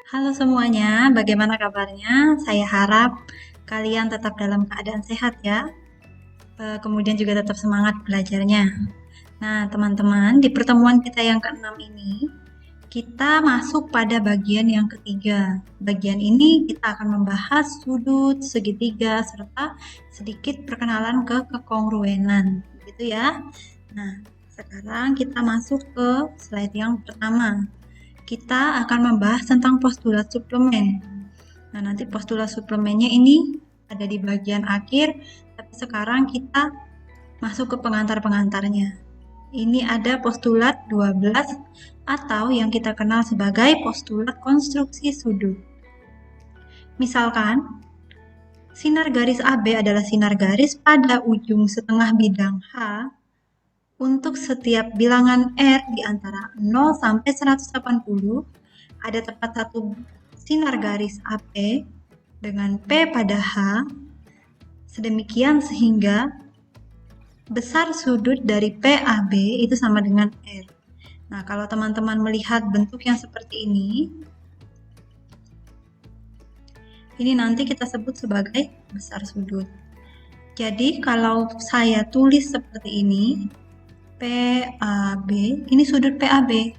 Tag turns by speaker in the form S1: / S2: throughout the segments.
S1: Halo semuanya, bagaimana kabarnya? Saya harap kalian tetap dalam keadaan sehat ya. Kemudian juga tetap semangat belajarnya. Nah, teman-teman, di pertemuan kita yang keenam ini, kita masuk pada bagian yang ketiga. Bagian ini kita akan membahas sudut, segitiga, serta sedikit perkenalan ke kekongruenan. Gitu ya. Nah, sekarang kita masuk ke slide yang pertama. Kita akan membahas tentang postulat suplemen. Nah, nanti postulat suplemennya ini ada di bagian akhir, tapi sekarang kita masuk ke pengantar-pengantarnya. Ini ada postulat 12 atau yang kita kenal sebagai postulat konstruksi sudut. Misalkan, sinar garis AB adalah sinar garis pada ujung setengah bidang H untuk setiap bilangan R di antara 0 sampai 180, ada tepat satu sinar garis AP dengan P pada H, sedemikian sehingga besar sudut dari PAB itu sama dengan R. Nah, kalau teman-teman melihat bentuk yang seperti ini nanti kita sebut sebagai besar sudut. Jadi, kalau saya tulis seperti ini, PAB, ini sudut PAB.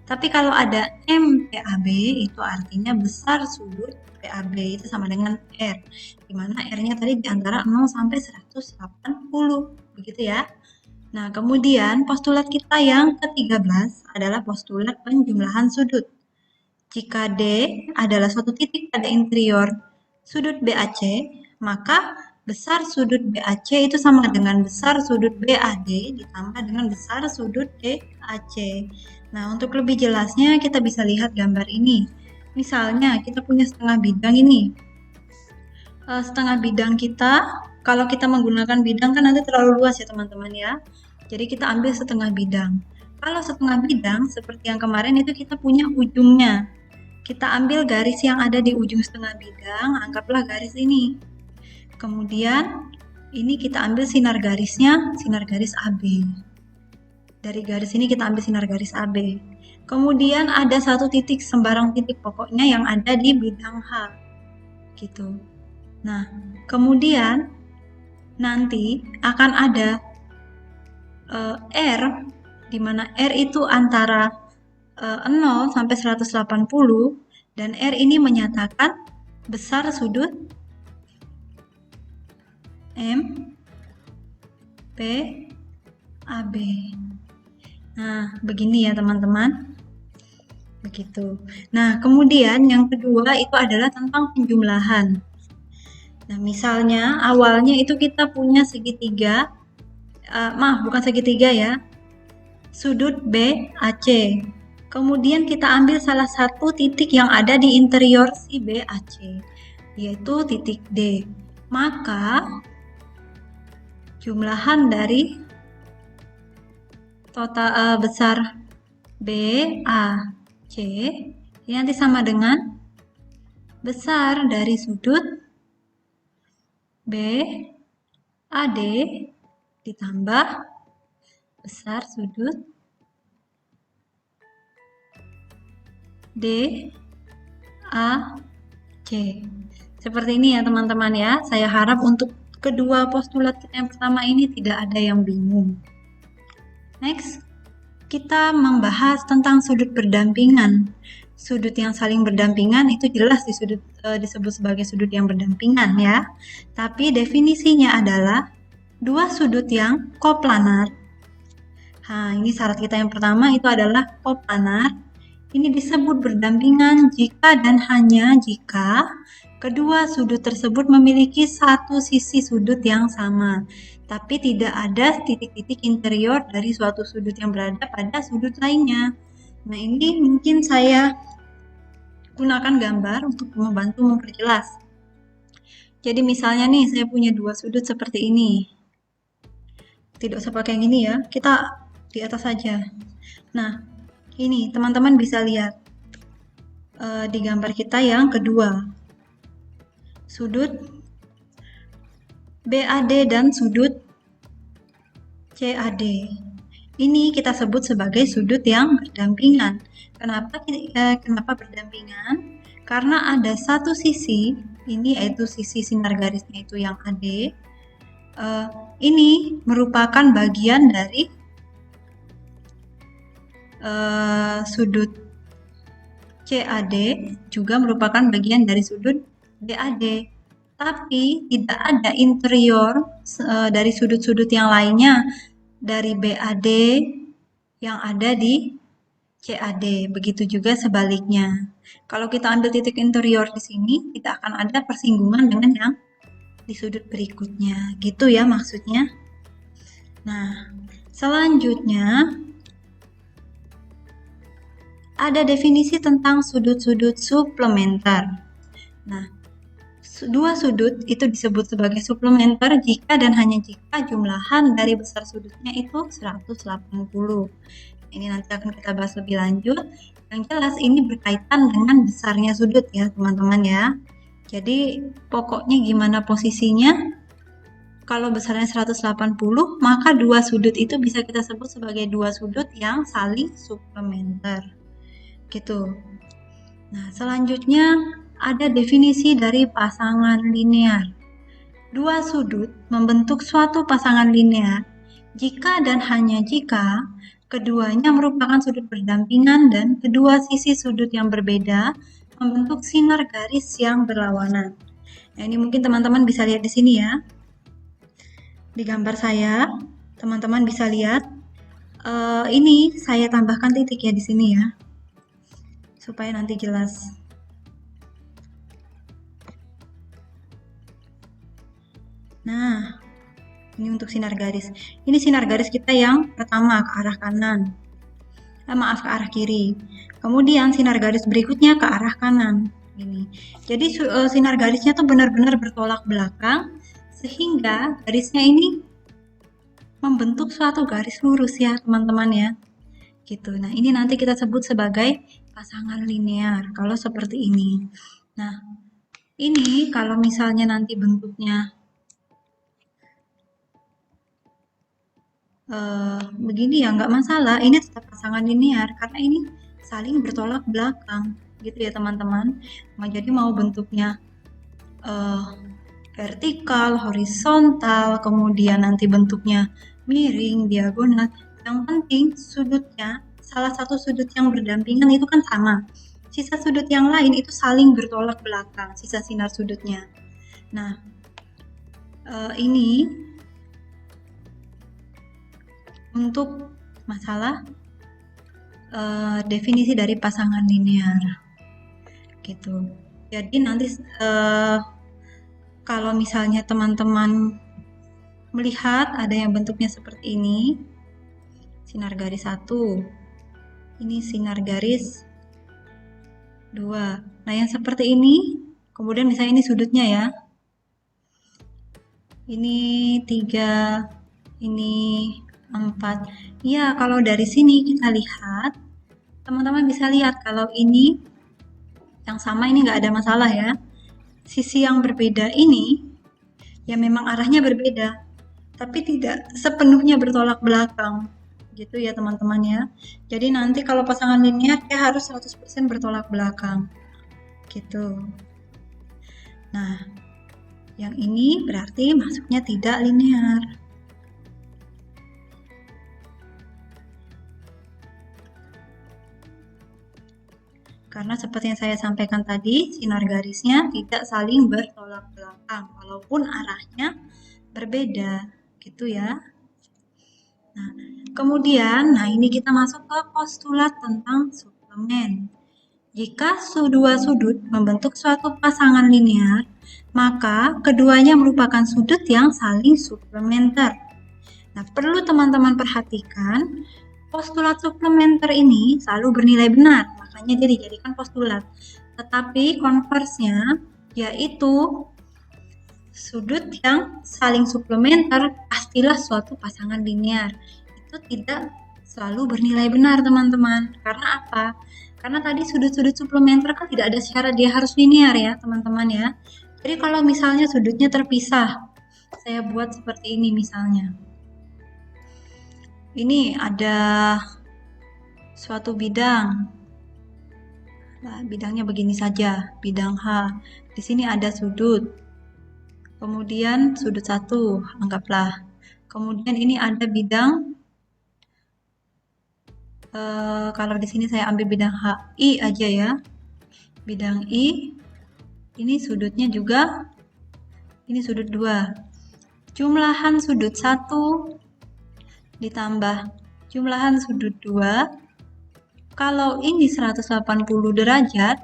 S1: Tapi kalau ada MPAB, itu artinya besar sudut PAB itu sama dengan R, di mana R-nya tadi di antara 0 sampai 180, begitu ya. Nah, kemudian postulat kita yang ke-13 adalah postulat penjumlahan sudut. Jika D adalah suatu titik pada interior sudut BAC, maka besar sudut BAC itu sama dengan besar sudut BAD ditambah dengan besar sudut DAC. Nah, untuk lebih jelasnya kita bisa lihat gambar ini. Misalnya, kita punya setengah bidang ini. Setengah bidang kita, kalau kita menggunakan bidang kan nanti terlalu luas ya teman-teman ya. Jadi kita ambil setengah bidang. Kalau setengah bidang, seperti yang kemarin itu kita punya ujungnya. Kita ambil garis yang ada di ujung setengah bidang, anggaplah garis ini. Kemudian ini kita ambil sinar garisnya, sinar garis AB. Dari garis ini kita ambil sinar garis AB. Kemudian ada satu titik, sembarang titik pokoknya yang ada di bidang H. Gitu. Nah, kemudian nanti akan ada R, di mana R itu antara 0 sampai 180, dan R ini menyatakan besar sudut M, P, AB. Nah, begini ya teman-teman. Begitu. Nah, kemudian yang kedua itu adalah tentang penjumlahan. Nah, misalnya awalnya itu kita punya segitiga, bukan segitiga ya, sudut BAC. Kemudian kita ambil salah satu titik yang ada di interior si BAC, yaitu titik D. Maka jumlahan dari total besar BAC ini nanti sama dengan besar dari sudut BAD ditambah besar sudut DAC. Seperti ini ya teman-teman ya. Saya harap untuk kedua postulat kita yang pertama ini tidak ada yang bingung. Next, kita membahas tentang sudut berdampingan. Sudut yang saling berdampingan itu jelas disebut sebagai sudut yang berdampingan ya. Tapi definisinya adalah dua sudut yang koplanar. Nah, ini syarat kita yang pertama itu adalah koplanar. Ini disebut berdampingan jika dan hanya jika kedua sudut tersebut memiliki satu sisi sudut yang sama, tapi tidak ada titik-titik interior dari suatu sudut yang berada pada sudut lainnya. Nah, ini mungkin saya gunakan gambar untuk membantu memperjelas. Jadi misalnya nih, saya punya dua sudut seperti ini. Tidak usah pakai yang ini ya, kita di atas saja. Nah, ini teman-teman bisa lihat di gambar kita yang kedua. Sudut BAD dan sudut CAD. Ini kita sebut sebagai sudut yang berdampingan. Kenapa berdampingan? Karena ada satu sisi, ini yaitu sisi sinar garisnya itu yang AD. Ini merupakan bagian dari sudut CAD, juga merupakan bagian dari sudut BAD. Tapi tidak ada interior dari sudut-sudut yang lainnya dari BAD yang ada di CAD. Begitu juga sebaliknya. Kalau kita ambil titik interior di sini, tidak akan ada persinggungan dengan yang di sudut berikutnya. Gitu ya maksudnya. Nah, selanjutnya ada definisi tentang sudut-sudut suplementer. Nah, dua sudut itu disebut sebagai suplementer jika dan hanya jika jumlahan dari besar sudutnya itu 180. Ini nanti akan kita bahas lebih lanjut. Yang jelas ini berkaitan dengan besarnya sudut ya teman-teman ya. Jadi pokoknya gimana posisinya, kalau besarnya 180 maka dua sudut itu bisa kita sebut sebagai dua sudut yang saling suplementer. Gitu. Nah, selanjutnya ada definisi dari pasangan linear. Dua sudut membentuk suatu pasangan linear jika dan hanya jika keduanya merupakan sudut berdampingan dan kedua sisi sudut yang berbeda membentuk sinar garis yang berlawanan. Nah, ini mungkin teman-teman bisa lihat di sini ya. Di gambar saya, teman-teman bisa lihat. Ini saya tambahkan titik ya di sini ya, supaya nanti jelas. Nah, ini untuk sinar garis. Ini sinar garis kita yang pertama ke arah kanan. Ke arah kiri. Kemudian sinar garis berikutnya ke arah kanan. Ini. Jadi sinar garisnya tuh benar-benar bertolak belakang sehingga garisnya ini membentuk suatu garis lurus ya, teman-teman ya. Gitu. Nah, ini nanti kita sebut sebagai pasangan linear kalau seperti ini. Nah, ini kalau misalnya nanti bentuknya begini ya nggak masalah, ini tetap pasangan linear karena ini saling bertolak belakang gitu ya teman-teman. Jadi mau bentuknya vertikal, horizontal, kemudian nanti bentuknya miring, diagonal, yang penting sudutnya, salah satu sudut yang berdampingan itu kan sama, sisa sudut yang lain itu saling bertolak belakang, sisa sinar sudutnya. Nah, ini untuk masalah definisi dari pasangan linear gitu. Jadi nanti kalau misalnya teman-teman melihat ada yang bentuknya seperti ini, sinar garis 1, ini sinar garis 2. Nah, yang seperti ini, kemudian misalnya ini sudutnya ya, ini 3, ini 4. Ya, kalau dari sini kita lihat, teman-teman bisa lihat kalau ini yang sama ini nggak ada masalah ya. Sisi yang berbeda ini, ya memang arahnya berbeda, tapi tidak sepenuhnya bertolak belakang. Gitu ya teman-teman ya. Jadi nanti kalau pasangan linear dia harus 100% bertolak belakang. Gitu. Nah, yang ini berarti masuknya tidak linear. Karena seperti yang saya sampaikan tadi, sinar garisnya tidak saling bertolak belakang, walaupun arahnya berbeda, gitu ya. Nah, kemudian, ini kita masuk ke postulat tentang suplemen. Jika dua sudut membentuk suatu pasangan linear, maka keduanya merupakan sudut yang saling suplementer. Nah, perlu teman-teman perhatikan, postulat suplementer ini selalu bernilai benar, makanya dia dijadikan postulat. Tetapi konversnya yaitu sudut yang saling suplementer pastilah suatu pasangan linear. Itu tidak selalu bernilai benar teman-teman. Karena apa? Karena tadi sudut-sudut suplementer kan tidak ada syarat dia harus linear ya teman-teman ya. Jadi kalau misalnya sudutnya terpisah, saya buat seperti ini misalnya. Ini ada suatu bidang. Nah, bidangnya begini saja, bidang H. Di sini ada sudut. Kemudian sudut 1, anggaplah. Kemudian ini ada bidang, kalau di sini saya ambil bidang HI aja ya. Bidang I, ini sudutnya juga, ini sudut 2. Jumlahan sudut 1 ditambah jumlahan sudut 2. Kalau ini 180 derajat,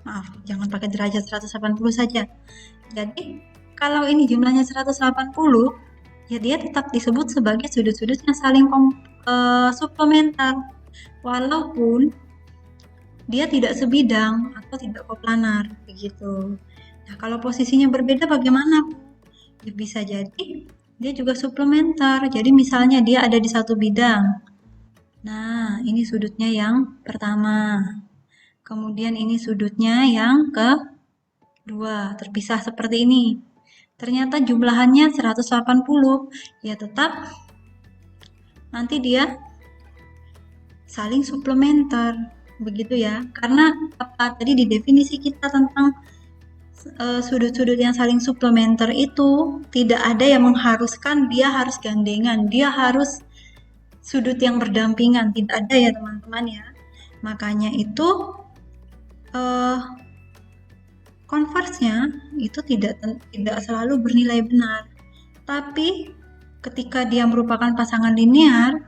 S1: maaf, jangan pakai derajat 180 saja. Jadi, kalau ini jumlahnya 180, ya dia tetap disebut sebagai sudut-sudut yang saling suplementer. Walaupun dia tidak sebidang atau tidak koplanar, begitu. Nah, kalau posisinya berbeda bagaimana? Ya, bisa jadi dia juga suplementer. Jadi misalnya dia ada di satu bidang. Nah, ini sudutnya yang pertama. Kemudian ini sudutnya yang kedua, terpisah seperti ini. Ternyata jumlahannya 180. Ya tetap nanti dia saling suplementer. Begitu ya. Karena apa? Tadi di definisi kita tentang sudut-sudut yang saling suplementer itu tidak ada yang mengharuskan dia harus gandengan, dia harus sudut yang berdampingan, tidak ada ya teman-teman ya. Makanya itu converse-nya itu tidak selalu bernilai benar. Tapi ketika dia merupakan pasangan linear,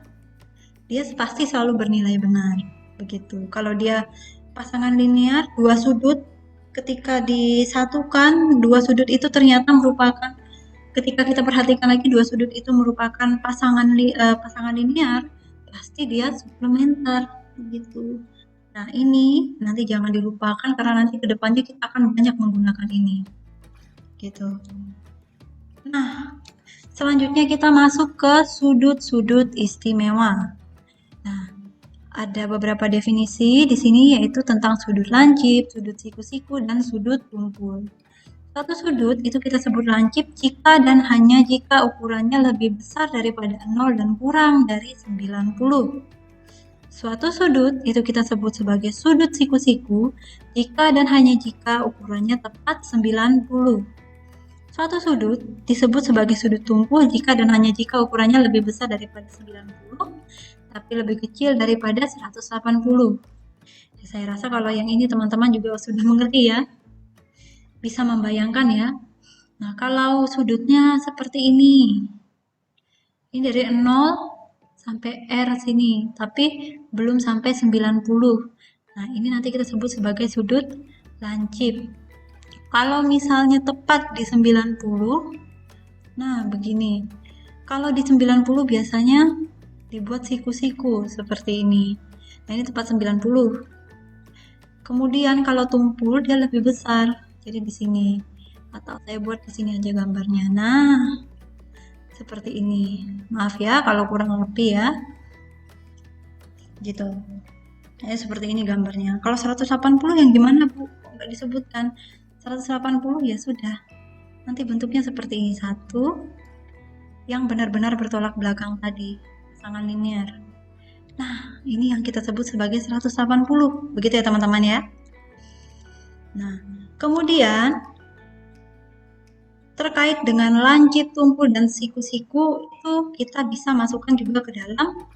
S1: dia pasti selalu bernilai benar. Begitu. Kalau dia pasangan linear, dua sudut ketika disatukan, dua sudut itu ternyata merupakan, ketika kita perhatikan lagi dua sudut itu merupakan pasangan linear, pasti dia suplementer begitu. Nah, ini nanti jangan dilupakan karena nanti kedepannya kita akan banyak menggunakan ini. Gitu. Nah, selanjutnya kita masuk ke sudut-sudut istimewa. Nah, ada beberapa definisi di sini yaitu tentang sudut lancip, sudut siku-siku, dan sudut tumpul. Satu sudut itu kita sebut lancip jika dan hanya jika ukurannya lebih besar daripada 0 dan kurang dari 90. Suatu sudut itu kita sebut sebagai sudut siku-siku jika dan hanya jika ukurannya tepat 90. Suatu sudut disebut sebagai sudut tumpul jika dan hanya jika ukurannya lebih besar daripada 90 tapi lebih kecil daripada 180. Ya, saya rasa kalau yang ini teman-teman juga sudah mengerti ya. Bisa membayangkan ya. Nah, kalau sudutnya seperti ini. Ini dari 0 sampai R sini, tapi belum sampai 90. Nah, ini nanti kita sebut sebagai sudut lancip. Kalau misalnya tepat di 90, nah begini. Kalau di 90 biasanya dibuat siku-siku seperti ini. Nah, ini tepat 90. Kemudian kalau tumpul dia lebih besar. Jadi di sini. Atau saya buat di sini aja gambarnya. Nah, seperti ini. Maaf ya kalau kurang lebih ya. Gitu. Ya, seperti ini gambarnya. Kalau 180 yang gimana, Bu? Nggak disebutkan. 180 ya sudah. Nanti bentuknya seperti ini. Satu yang benar-benar bertolak belakang tadi. Pasangan linear. Nah, ini yang kita sebut sebagai 180. Begitu ya teman-teman ya. Nah, kemudian terkait dengan lancip, tumpul, dan siku-siku itu kita bisa masukkan juga ke dalam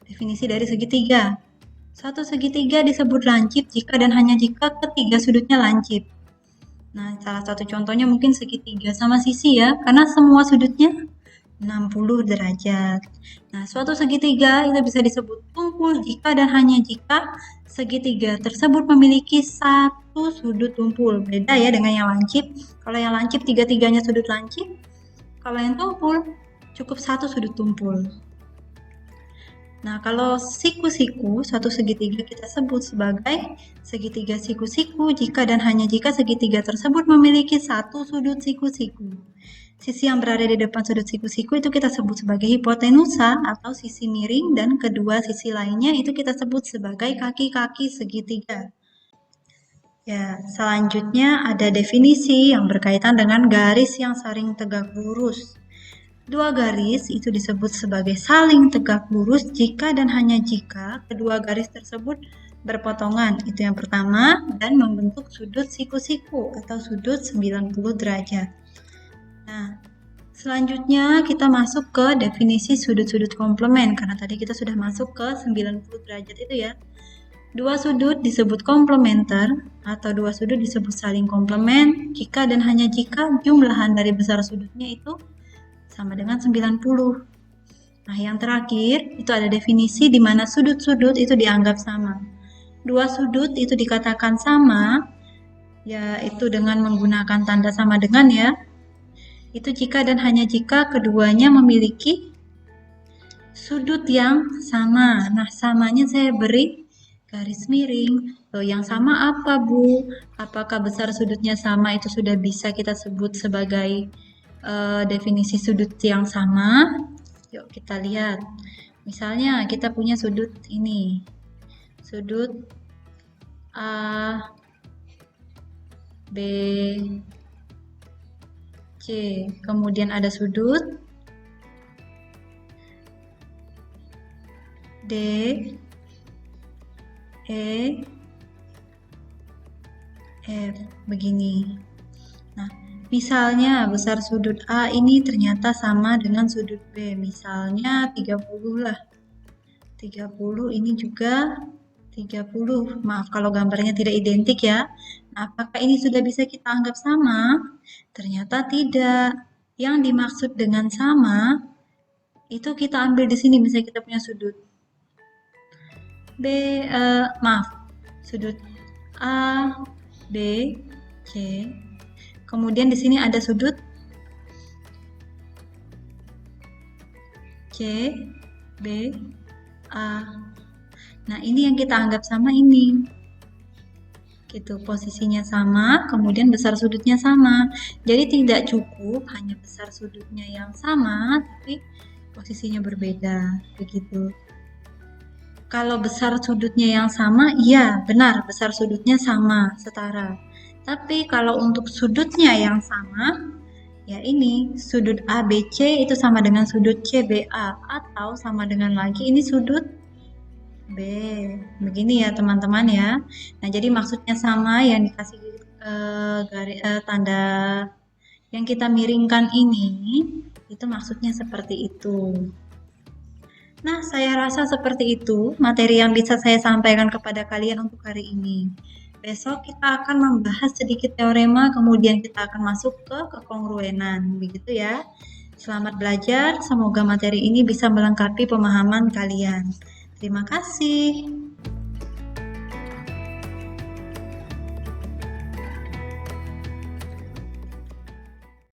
S1: definisi dari segitiga. Suatu segitiga disebut lancip jika dan hanya jika ketiga sudutnya lancip. Nah, salah satu contohnya mungkin segitiga sama sisi ya, karena semua sudutnya 60 derajat. Nah, suatu segitiga itu bisa disebut tumpul jika dan hanya jika segitiga tersebut memiliki satu sudut tumpul. Beda ya dengan yang lancip. Kalau yang lancip tiga-tiganya sudut lancip. Kalau yang tumpul cukup satu sudut tumpul. Nah, kalau siku-siku, satu segitiga kita sebut sebagai segitiga siku-siku jika dan hanya jika segitiga tersebut memiliki satu sudut siku-siku. Sisi yang berada di depan sudut siku-siku itu kita sebut sebagai hipotenusa atau sisi miring, dan kedua sisi lainnya itu kita sebut sebagai kaki-kaki segitiga. Ya, selanjutnya ada definisi yang berkaitan dengan garis yang saling tegak lurus. Dua garis itu disebut sebagai saling tegak lurus jika dan hanya jika kedua garis tersebut berpotongan. Itu yang pertama, dan membentuk sudut siku-siku atau sudut 90 derajat. Nah, selanjutnya kita masuk ke definisi sudut-sudut komplement karena tadi kita sudah masuk ke 90 derajat itu ya. Dua sudut disebut komplementer atau dua sudut disebut saling komplement jika dan hanya jika jumlahan dari besar sudutnya itu sama dengan 90. Nah, yang terakhir itu ada definisi di mana sudut-sudut itu dianggap sama. Dua sudut itu dikatakan sama, yaitu dengan menggunakan tanda sama dengan ya. Itu jika dan hanya jika keduanya memiliki sudut yang sama. Nah, samanya saya beri garis miring. Loh, yang sama apa, Bu? Apakah besar sudutnya sama itu sudah bisa kita sebut sebagai definisi sudut yang sama? Yuk kita lihat. Misalnya kita punya sudut ini. Sudut A, B, C. Kemudian ada sudut D, E, F. Begini. Nah, misalnya besar sudut A ini ternyata sama dengan sudut B. Misalnya 30 lah. 30 ini juga 30. Maaf kalau gambarnya tidak identik ya. Nah, apakah ini sudah bisa kita anggap sama? Ternyata tidak. Yang dimaksud dengan sama itu kita ambil di sini misalnya kita punya sudut sudut A, B, C. Kemudian di sini ada sudut C, B, A. Nah, ini yang kita anggap sama ini. Gitu, posisinya sama, kemudian besar sudutnya sama. Jadi tidak cukup hanya besar sudutnya yang sama, tapi posisinya berbeda, begitu. Kalau besar sudutnya yang sama, iya benar, besar sudutnya sama, setara. Tapi kalau untuk sudutnya yang sama, ya ini sudut ABC itu sama dengan sudut CBA atau sama dengan lagi ini sudut B. Begini ya teman-teman ya. Nah, jadi maksudnya sama yang dikasih tanda yang kita miringkan ini itu maksudnya seperti itu. Nah, saya rasa seperti itu materi yang bisa saya sampaikan kepada kalian untuk hari ini. Besok kita akan membahas sedikit teorema, kemudian kita akan masuk ke kekongruenan, begitu ya. Selamat belajar, semoga materi ini bisa melengkapi pemahaman kalian. Terima kasih.